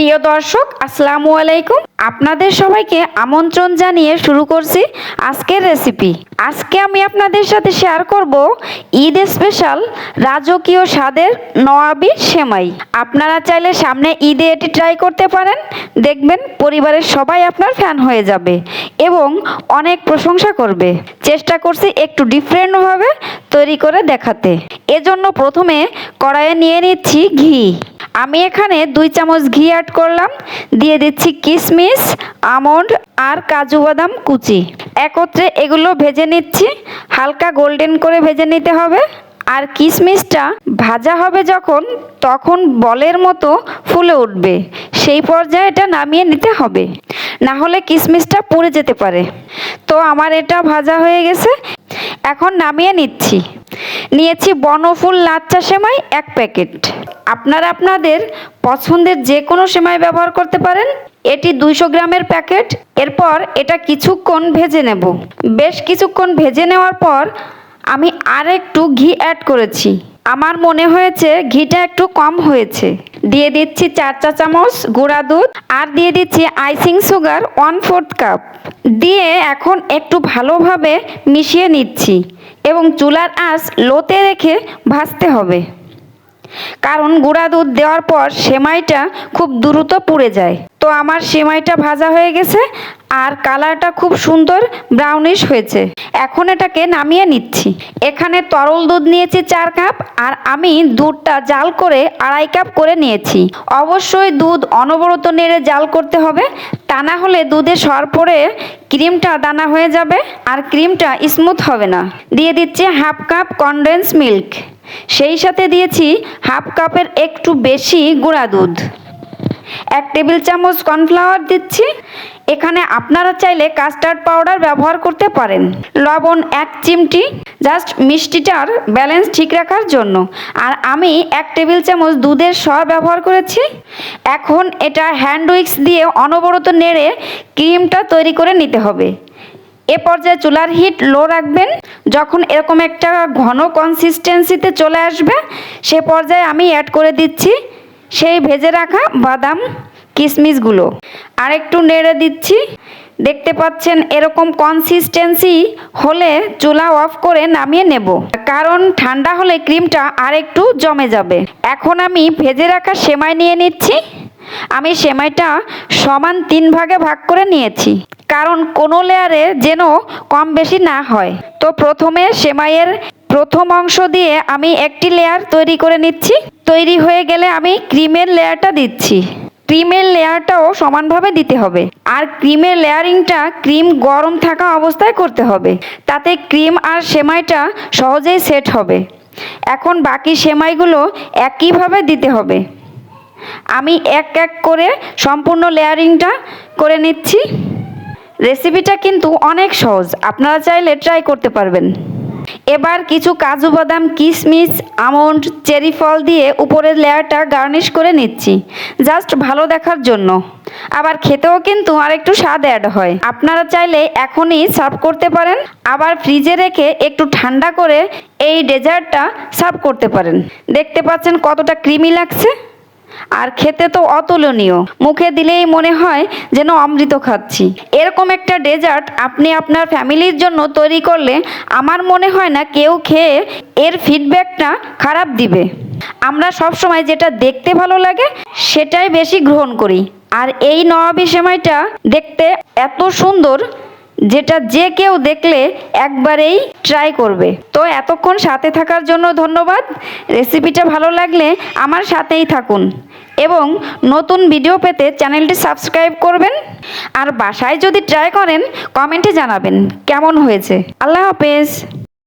প্রিয় দর্শক, আসসালামু আলাইকুম। আপনাদের সবাইকে আমন্ত্রণ জানিয়ে শুরু করছি আজকের রেসিপি। আজকে আমি আপনাদের সাথে শেয়ার করব ঈদ স্পেশাল রাজকীয় স্বাদের নওয়াবি সেমাই। আপনারা চাইলে সামনে ঈদে এটি ট্রাই করতে পারেন, দেখবেন পরিবারের সবাই আপনার ফ্যান হয়ে যাবে এবং অনেক প্রশংসা করবে। চেষ্টা করছি একটু ডিফারেন্টভাবে তৈরি করে দেখাতে। এজন্য প্রথমে কড়াইয়ে নিয়ে নিচ্ছি ঘি। আমি এখানে 2 চামচ ঘি অ্যাড করলাম। দিয়ে দিচ্ছি কিশমিশ, আমন্ড আর কাজু বাদাম কুচি। একত্রে এগুলো ভেজে নিচ্ছি। হালকা গোল্ডেন করে ভেজে নিতে হবে। আর কিশমিশটা ভাজা হবে যখন, তখন বলের মতো ফুলে উঠবে, সেই পর্যায়ে এটা নামিয়ে নিতে হবে, না হলে কিশমিশটা পুড়ে যেতে পারে। তো আমার এটা ভাজা হয়ে গেছে, এখন নামিয়ে নিচ্ছি। নিয়েছি বনফুল লাচ্চা সেমাই 1 প্যাকেট। আপনারা আপনাদের পছন্দের যে কোনো সেমাই ব্যবহার করতে পারেন। এটি 200 গ্রামের প্যাকেট। এরপর এটা কিছুক্ষণ ভেজে নেব। বেশ কিছুক্ষণ ভেজে নেওয়ার পর আমি আর একটু ঘি অ্যাড করেছি। আমার মনে হয়েছে ঘিটা একটু কম হয়েছে। দিয়ে দিচ্ছি 4 চা চামচ গুঁড়া দুধ আর দিয়ে দিচ্ছি আইসিং সুগার 1/4 কাপ। দিয়ে এখন একটু ভালোভাবে মিশিয়ে নিচ্ছি এবং চুলার আঁচ লোতে রেখে ভাজতে হবে, কারণ গুঁড়া দুধ দেওয়ার পর সেমাইটা খুব দ্রুত পুড়ে যায়। তো আমার সেমাইটা ভাজা হয়ে গেছে আর কালারটা খুব সুন্দর ব্রাউনিশ হয়েছে। এখন এটাকে নামিয়ে নিচ্ছি। এখানে তরল দুধ নিয়েছি 4 কাপ আর আমি দুধটা জাল করে 2.5 কাপ করে নিয়েছি। অবশ্যই দুধ অনবরত নেড়ে জাল করতে হবে, তা না হলে দুধে সর পড়ে ক্রিমটা দানা হয়ে যাবে আর ক্রিমটা স্মুথ হবে না। দিয়ে দিচ্ছি 1/2 কাপ কনডেন্স মিল্ক। সেই সাথে দিয়েছি 1/2 কাপের একটু বেশি গুঁড়া দুধ। 1 টেবিল চামচ কর্নফ্লাওয়ার দিচ্ছি। এখানে আপনারা চাইলে কাস্টার্ড পাউডার ব্যবহার করতে পারেন। লবণ 1 চিমটি, জাস্ট মিষ্টিটার ব্যালেন্স ঠিক রাখার জন্য। আর আমি 1 টেবিল চামচ দুধের সর ব্যবহার করেছি। এখন এটা হ্যান্ড উইক্স দিয়ে অনবরত নেড়ে ক্রিমটা তৈরি করে নিতে হবে। এ পর্যায়ে চুলার হিট লো রাখবেন। যখন এরকম একটা ঘন কনসিস্টেন্সিতে চলে আসবে, সে পর্যায়ে আমি অ্যাড করে দিচ্ছি সেই ভেজে রাখা বাদাম কিশমিশগুলো। আর একটু নেড়ে দিচ্ছি। দেখতে পাচ্ছেন এরকম কনসিস্টেন্সি হলে চুলা অফ করে নামিয়ে নেব, কারণ ঠান্ডা হলে ক্রিমটা আর একটু জমে যাবে। এখন আমি ভেজে রাখা সেমাই নিয়ে নিচ্ছি। আমি সেমাইটা সমান 3 ভাগে ভাগ করে নিয়েছি, কারণ কোনো লেয়ারে যেন কম বেশি না হয়। তো প্রথমে সেমাইয়ের প্রথম অংশ দিয়ে আমি একটি লেয়ার তৈরি করে নিচ্ছি। তৈরি হয়ে গেলে আমি ক্রিমের লেয়ারটা দিচ্ছি। ক্রিমের লেয়ারটাও সমানভাবে দিতে হবে। আর ক্রিমের লেয়ারিংটা ক্রিম গরম থাকা অবস্থায় করতে হবে, তাতে ক্রিম আর সেমাইটা সহজেই সেট হবে। এখন বাকি সেমাইগুলো একইভাবে দিতে হবে। আমি এক এক করে সম্পূর্ণ লেয়ারিংটা করে নিচ্ছি। রেসিপিটা কিন্তু অনেক সহজ, আপনারা চাইলে ট্রাই করতে পারবেন। এবার কিছু কাজু বাদাম, কিশমিশ, আমন্ড, চেরি ফল দিয়ে উপরের লেয়ারটা গার্নিশ করে নিচ্ছি, জাস্ট ভালো দেখার জন্য। আবার খেতেও কিন্তু আরেকটু স্বাদ অ্যাড হয়। আপনারা চাইলে এখনই সার্ভ করতে পারেন, আবার ফ্রিজে রেখে একটু ঠান্ডা করে এই ডেজার্টটা সার্ভ করতে পারেন। দেখতে পাচ্ছেন কতটা ক্রিমি লাগছে আর খেতে তো অতুলনীয়। মুখে দিলেই মনে হয় যেন অমৃত খাচ্ছি। এরকম একটা ডেজার্ট আপনি আপনার ফ্যামিলির জন্য তৈরি করলে আমার মনে হয় না কেউ খেয়ে এর ফিডব্যাকটা খারাপ দিবে। আমরা সব সময় যেটা দেখতে ভালো লাগে সেটাই বেশি গ্রহণ করি। আর এই নওয়াবি সেমাইটা দেখতে এত সুন্দর, যেটা যে কেউ দেখলে একবারেই ট্রাই করবে। তো এতক্ষণ সাথে থাকার জন্য ধন্যবাদ। রেসিপিটা ভালো লাগলে আমার সাথেই থাকুন এবং নতুন ভিডিও পেতে চ্যানেলটি সাবস্ক্রাইব করবেন। আর বাসায় যদি ট্রাই করেন কমেন্টে জানাবেন কেমন হয়েছে। আল্লাহ হাফেজ।